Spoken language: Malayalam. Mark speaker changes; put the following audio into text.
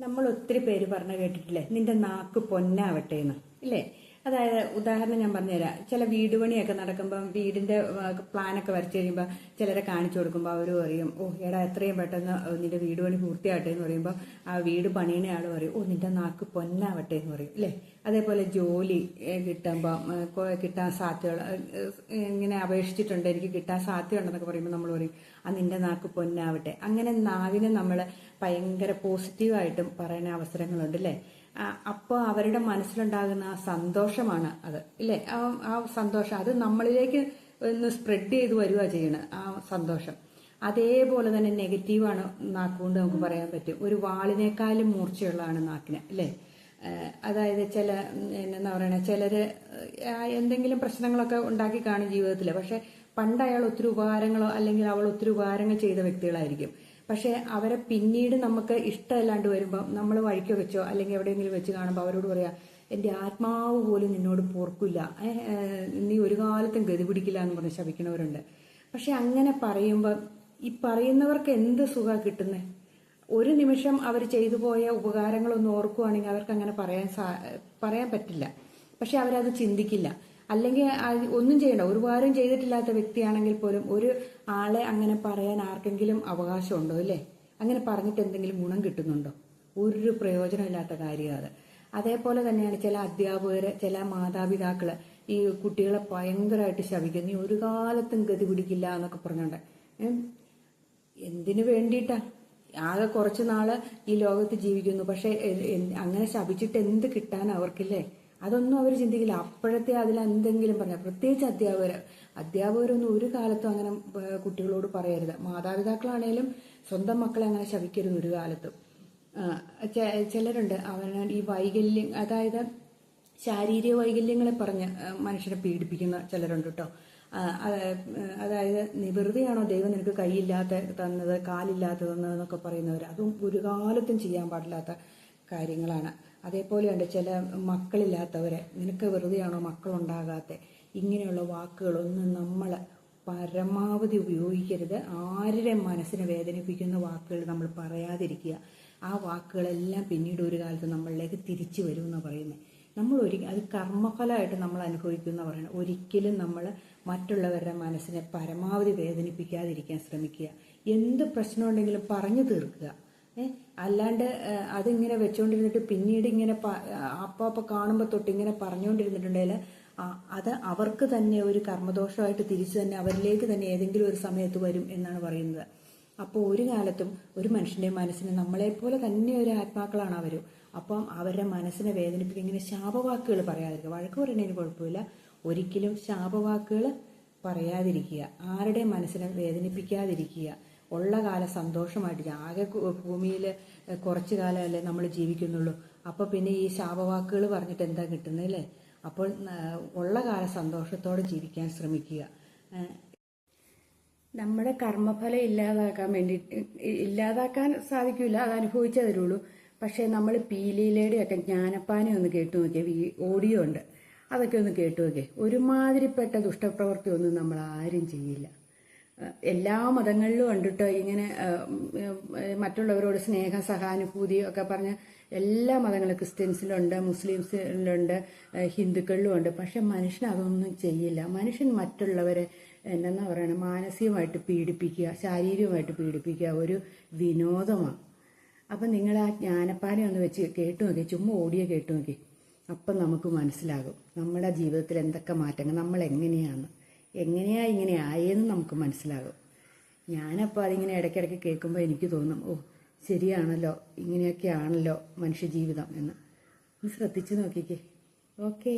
Speaker 1: നമ്മൾ ഒത്തിരി പേര് പറഞ്ഞു കേട്ടിട്ടില്ലേ, നിന്റെ നാക്ക് പൊന്നാവട്ടെ എന്ന് ഇല്ലേ? അതായത് ഉദാഹരണം ഞാൻ പറഞ്ഞുതരാം. ചില വീട് പണിയൊക്കെ നടക്കുമ്പം വീടിന്റെ പ്ലാനൊക്കെ വരച്ചു കഴിയുമ്പോൾ ചിലരെ കാണിച്ചു കൊടുക്കുമ്പോൾ അവർ പറയും, ഓ എടാ എത്രയും പെട്ടെന്ന് നിന്റെ വീട് പണി പൂർത്തിയാവട്ടെ എന്ന് പറയുമ്പോൾ ആ വീട് പണിയണ ആൾ പറയും, ഓ നിന്റെ നാക്ക് പൊന്നാവട്ടെ എന്ന് പറയും ഇല്ലേ? അതേപോലെ ജോലി കിട്ടാൻ സാധ്യതകൾ ഇങ്ങനെ അപേക്ഷിച്ചിട്ടുണ്ട്, എനിക്ക് കിട്ടാൻ സാധ്യതയുണ്ടെന്നൊക്കെ പറയുമ്പോൾ നമ്മൾ പറയും, ആ നിന്റെ നാക്ക് പൊന്നാവട്ടെ. അങ്ങനെ നാവിനെ നമ്മൾ ഭയങ്കര പോസിറ്റീവായിട്ടും പറയുന്ന അവസരങ്ങളുണ്ട് അല്ലേ? അപ്പോൾ അവരുടെ മനസ്സിലുണ്ടാകുന്ന ആ സന്തോഷമാണ് അത് ഇല്ലേ? ആ സന്തോഷം അത് നമ്മളിലേക്ക് ഒന്ന് സ്പ്രെഡ് ചെയ്ത് വരിക ചെയ്യണം ആ സന്തോഷം. അതേപോലെ തന്നെ നെഗറ്റീവാണ് നാക്കുകൊണ്ട് നമുക്ക് പറയാൻ പറ്റും. ഒരു വാളിനേക്കാളും മൂർച്ചയുള്ളതാണ് നാക്കിന് അല്ലേ? അതായത് എന്താ പറയണേ, ചിലര് എന്തെങ്കിലും പ്രശ്നങ്ങളൊക്കെ ഉണ്ടാക്കി കാണും ജീവിതത്തിൽ. പക്ഷെ പണ്ട് അയാൾ ഒത്തിരി ഉപകാരങ്ങളോ അല്ലെങ്കിൽ അവൾ ഒത്തിരി ഉപകാരങ്ങൾ ചെയ്ത വ്യക്തികളായിരിക്കും. പക്ഷെ അവരെ പിന്നീട് നമുക്ക് ഇഷ്ടമല്ലാണ്ട് വരുമ്പോൾ നമ്മൾ വഴിക്ക് വെച്ചോ അല്ലെങ്കിൽ എവിടെയെങ്കിലും വെച്ച് കാണുമ്പോൾ അവരോട് പറയാം, എൻ്റെ ആത്മാവ് പോലും നിന്നോട് പോർക്കില്ല, നീ ഒരു കാലത്തും ഗതി പിടിക്കില്ല എന്ന് പറഞ്ഞ് ശപിക്കുന്നവരുണ്ട്. പക്ഷെ അങ്ങനെ പറയുമ്പോൾ ഈ പറയുന്നവർക്ക് എന്ത് സുഖമാണ് കിട്ടുന്നത്? ഒരു നിമിഷം അവർ ചെയ്തു പോയ ഉപകാരങ്ങളൊന്നും ഓർക്കുവാണെങ്കിൽ അവർക്ക് അങ്ങനെ പറയാൻ പറ്റില്ല. പക്ഷെ അവരത് ചിന്തിക്കില്ല. അല്ലെങ്കിൽ ഒന്നും ചെയ്യണ്ട, ഒരു ഉപകാരം ചെയ്തിട്ടില്ലാത്ത വ്യക്തിയാണെങ്കിൽ പോലും ഒരു ആളെ അങ്ങനെ പറയാൻ ആർക്കെങ്കിലും അവകാശമുണ്ടോ അല്ലേ? അങ്ങനെ പറഞ്ഞിട്ട് എന്തെങ്കിലും ഗുണം കിട്ടുന്നുണ്ടോ? ഒരു പ്രയോജനമില്ലാത്ത കാര്യമാണ് അത്. അതേപോലെ തന്നെയാണ് ചില അധ്യാപകര്, ചില മാതാപിതാക്കള് ഈ കുട്ടികളെ ഭയങ്കരമായിട്ട് ശപിക്കും, നീ ഒരു കാലത്തും ഗതി പിടിക്കില്ല എന്നൊക്കെ പറഞ്ഞോണ്ട്. എന്തിനു വേണ്ടിയിട്ടാ? ആകെ കുറച്ചു നാള് ഈ ലോകത്ത് ജീവിക്കുന്നു, പക്ഷെ അങ്ങനെ ശപിച്ചിട്ട് എന്ത് കിട്ടാൻ അവർക്കില്ലേ? അതൊന്നും അവർ ചിന്തിക്കില്ല. അപ്പോഴത്തെ അതിലെന്തെങ്കിലും പറഞ്ഞാൽ, പ്രത്യേകിച്ച് അധ്യാപകരൊന്നും ഒരു കാലത്തും അങ്ങനെ കുട്ടികളോട് പറയരുത്. മാതാപിതാക്കളാണേലും സ്വന്തം മക്കളെ അങ്ങനെ ശപിക്കരുത് ഒരു കാലത്തും. ചിലരുണ്ട് ഈ വൈകല്യം, അതായത് ശാരീരിക വൈകല്യങ്ങളെ പറഞ്ഞ് മനുഷ്യരെ പീഡിപ്പിക്കുന്ന ചിലരുണ്ട് കേട്ടോ. അതായത് നിവൃത്തിയാണോ ദൈവം നിനക്ക് കൈയില്ലാത്ത തന്നത്, കാലില്ലാത്ത തന്നതെന്നൊക്കെ പറയുന്നവർ, അതും ഒരു കാലത്തും ചെയ്യാൻ പാടില്ലാത്ത കാര്യങ്ങളാണ്. അതേപോലെയുണ്ട് ചില മക്കളില്ലാത്തവരെ, നിനക്ക് വെറുതെയാണോ മക്കളുണ്ടാകാത്ത, ഇങ്ങനെയുള്ള വാക്കുകളൊന്നും നമ്മൾ പരമാവധി ഉപയോഗിക്കരുത്. ആരുടെ മനസ്സിനെ വേദനിപ്പിക്കുന്ന വാക്കുകൾ നമ്മൾ പറയാതിരിക്കുക. ആ വാക്കുകളെല്ലാം പിന്നീട് ഒരു കാലത്ത് നമ്മളിലേക്ക് തിരിച്ചു വരുമെന്നാണ് പറയുന്നത്. അത് കർമ്മഫലമായിട്ട് നമ്മൾ അനുഭവിക്കുന്ന പറയുന്നത്. ഒരിക്കലും നമ്മൾ മറ്റുള്ളവരുടെ മനസ്സിനെ പരമാവധി വേദനിപ്പിക്കാതിരിക്കാൻ ശ്രമിക്കുക. എന്ത് പ്രശ്നമുണ്ടെങ്കിലും പറഞ്ഞു തീർക്കുക. അല്ലാണ്ട് അതിങ്ങനെ വെച്ചുകൊണ്ടിരുന്നിട്ട് പിന്നീട് ഇങ്ങനെ അപ്പൊ കാണുമ്പോൾ തൊട്ട് ഇങ്ങനെ പറഞ്ഞുകൊണ്ടിരുന്നിട്ടുണ്ടെങ്കിൽ അത് അവർക്ക് തന്നെ ഒരു കർമ്മദോഷമായിട്ട് തിരിച്ചു തന്നെ അവരിലേക്ക് തന്നെ ഏതെങ്കിലും ഒരു സമയത്ത് വരും എന്നാണ് പറയുന്നത്. അപ്പോൾ ഒരു കാലത്തും ഒരു മനുഷ്യന്റെ മനസ്സിന് നമ്മളെപ്പോലെ തന്നെ ഒരു ആത്മാക്കളാണ് അവരും. അപ്പം അവരുടെ മനസ്സിനെ വേദനിപ്പിക്കുക, ഇങ്ങനെ ശാപവാക്കുകൾ പറയാതിരിക്കുക. വഴക്ക് പറയുന്നതിന് കുഴപ്പമില്ല, ഒരിക്കലും ശാപവാക്കുകൾ പറയാതിരിക്കുക. ആരുടെ മനസ്സിനെ വേദനിപ്പിക്കാതിരിക്കുക. ഉള്ള കാലം സന്തോഷമായിട്ട്, ആകെ ഭൂമിയിൽ കുറച്ചു കാലമല്ലേ നമ്മൾ ജീവിക്കുന്നുള്ളൂ. അപ്പോൾ പിന്നെ ഈ ശാപവാക്കുകൾ പറഞ്ഞിട്ട് എന്താ കിട്ടുന്നത് അല്ലേ? അപ്പോൾ ഉള്ള കാലം സന്തോഷത്തോടെ ജീവിക്കാൻ ശ്രമിക്കുക. നമ്മുടെ കർമ്മഫലം ഇല്ലാതാക്കാൻ സാധിക്കില്ല, അത് അനുഭവിച്ചേ തരുള്ളൂ. പക്ഷേ നമ്മൾ പീലീലയുടെയൊക്കെ ജ്ഞാനപ്പാനെ ഒന്ന് കേട്ടു നോക്കിയേ, ഓഡിയോ ഉണ്ട്, അതൊക്കെ ഒന്ന് കേട്ടു നോക്കിയേ. ഒരുമാതിരിപ്പെട്ട ദുഷ്ടപ്രവൃത്തി ഒന്നും നമ്മൾ ആരും ചെയ്യില്ല. എല്ലാ മതങ്ങളിലും കണ്ടിട്ട് ഇങ്ങനെ മറ്റുള്ളവരോട് സ്നേഹം, സഹാനുഭൂതി ഒക്കെ പറഞ്ഞ് എല്ലാ മതങ്ങളും, ക്രിസ്ത്യൻസിലുണ്ട്, മുസ്ലിംസിലുണ്ട്, ഹിന്ദുക്കളിലും ഉണ്ട്. പക്ഷെ മനുഷ്യൻ അതൊന്നും ചെയ്യില്ല. മനുഷ്യൻ മറ്റുള്ളവരെ എന്താ പറയണ, മാനസികമായിട്ട് പീഡിപ്പിക്കുക, ശാരീരികമായിട്ട് പീഡിപ്പിക്കുക ഒരു വിനോദമാണ്. അപ്പം നിങ്ങൾ ആ ജ്ഞാനപ്പാനെ ഒന്ന് വെച്ച് കേട്ടു നോക്കി, ചുമ്മാ ഓടിയോ കേട്ടു നോക്കി. അപ്പം നമുക്ക് മനസ്സിലാകും നമ്മുടെ ജീവിതത്തിൽ എന്തൊക്കെ മാറ്റങ്ങൾ, നമ്മൾ എങ്ങനെയാ ഇങ്ങനെ ആയെന്ന് നമുക്ക് മനസ്സിലാകും. ഞാനപ്പോൾ അതിങ്ങനെ ഇടയ്ക്കിടയ്ക്ക് കേൾക്കുമ്പോൾ എനിക്ക് തോന്നും, ഓ ശരിയാണല്ലോ, ഇങ്ങനെയൊക്കെയാണല്ലോ മനുഷ്യജീവിതം എന്ന്. ഒന്ന് ശ്രദ്ധിച്ചു നോക്കിക്കേ. ഓക്കേ.